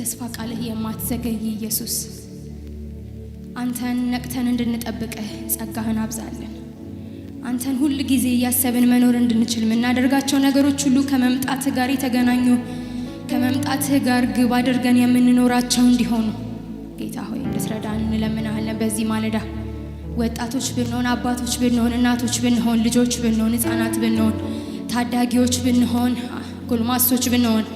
በተስፋ ቃልህ የማትዘገይ ኢየሱስ አንተን ነቅተን እንድንጠብቅህ ጸጋህን አብዛለን። አንተን ሁሉ ጊዜ እያሰብን መኖር እንድንችል የምናደርጋቸው ነገሮች ሁሉ ከመምጣትህ ጋር የተገናኙ ከመምጣትህ ጋር ግብ አድርገን የምንኖራቸው እንዲሆኑ ጌታ ሆይ እንድትረዳን እንለምናለን። በዚህ ማለዳ ወጣቶች ብንሆን፣ አባቶች ብንሆን፣ እናቶች ብንሆን፣ ልጆች ብንሆን፣ ሕፃናት ብንሆን፣ ታዳጊዎች ብንሆን፣ ጎልማሶች ብንሆን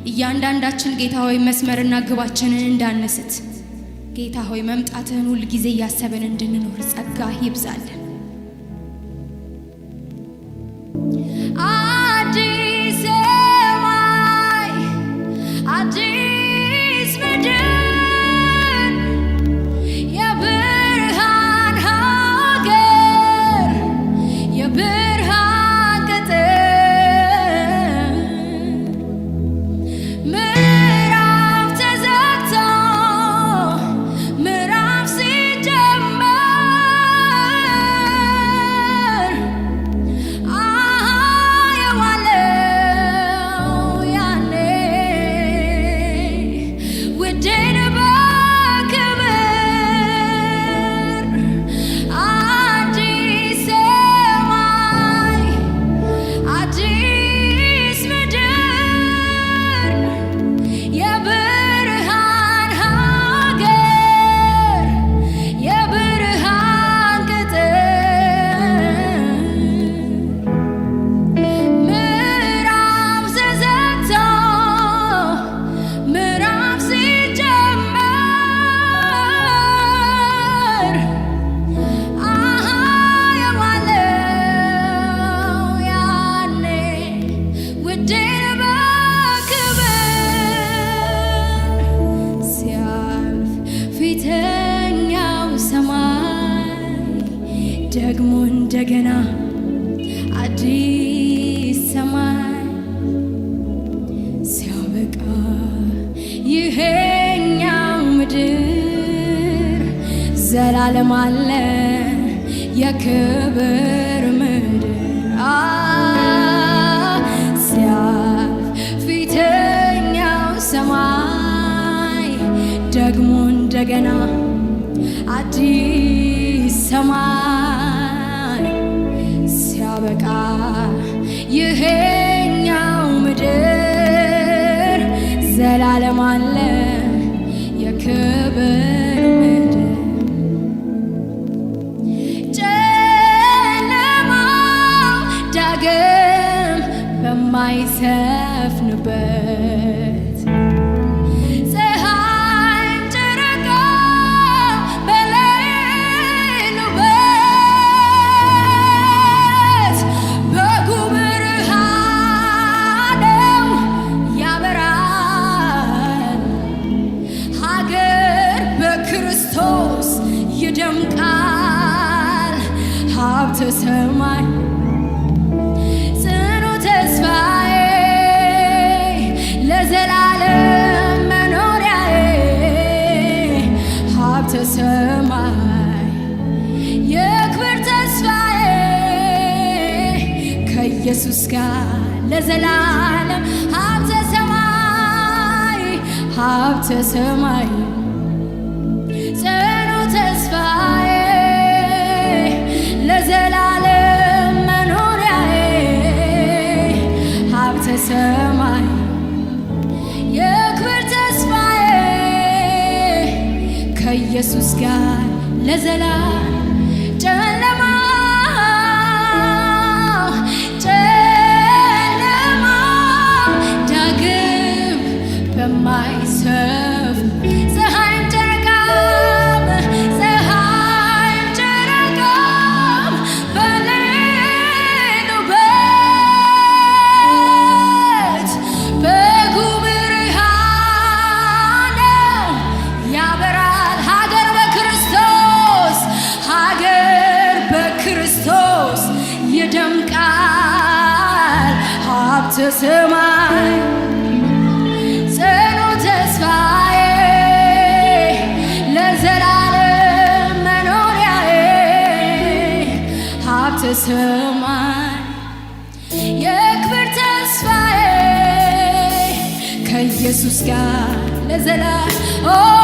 እያንዳንዳችን ጌታ ሆይ መስመርና ግባችንን እንዳንስት ጌታ ሆይ መምጣትህን ሁሉ ጊዜ እያሰብን እንድንኖር ጸጋ ይብዛልን። አዲስ ሰማይ አዲስ ምድር የብርሃን ሀገር የብርሃን ቅጥር ምዕራፍ ተዘግቶ ምዕራፍ ሲጀመር የዋለው ያኔ ውዴን በክብር አዲስ ሰማይ አዲስ ምድር የብርሃን ሀገር የብርሃን ቅጥር ምዕራፍ ተዘግቶ ምዕራፍ ሲጀመር የዋለው ያኔ ውዴን በክብር ሲያልፍ ፊተኛው ሰማይ ደግሞ እንደገና አዲስ ሰማይ ሲያበቃ ይሄኛው ምድር ዘላለም አለ የክብር ምድር ሲያልፍ ፊተኛው ሰማይ ደግሞ እንደገና አዲስ ሰማይ ሲያበቃ ይሄኛው ምድር ዘላለም አለ የክብር ምድር ጨለማው ዳግም በማይሰፍንበት ፀሐይም ጨረቃ በሌሉበት በጉ ብርሃኑ ያበራል። ሀገር በክርስቶስ ይደምቃል። ሀብተ ሰማይ ጽኑ ተስፋዬ ለዘላለም መኖሪያዬ ሀብተ ሰማይ የክብር ተስፋዬ ከኢየሱስ ጋር ለዘላለም ሀብተ ሰማይ ሀብተ ሰማይ ጽኑ ተስፋዬ ለዘላለም መኖሪያዬ ሀብተ ሰማይ የክብር ተስፋዬ ከኢየሱስ ጋር ለዘላለም ጨለማው ዳግም በማይሰፍን ፀሐይም ጨረቃም በሌሉበት በጉ ብርሃኑ ያበራል። ሀገር በክርስቶስ ይደምቃል። ሀብተ ሰማይ ጽኑ ተስፋዬ ለዘላለም መኖሪያዬ ሀብተ ሰማይ የክብር ተስፋዬ ከኢየሱስ ጋር ለዘላለም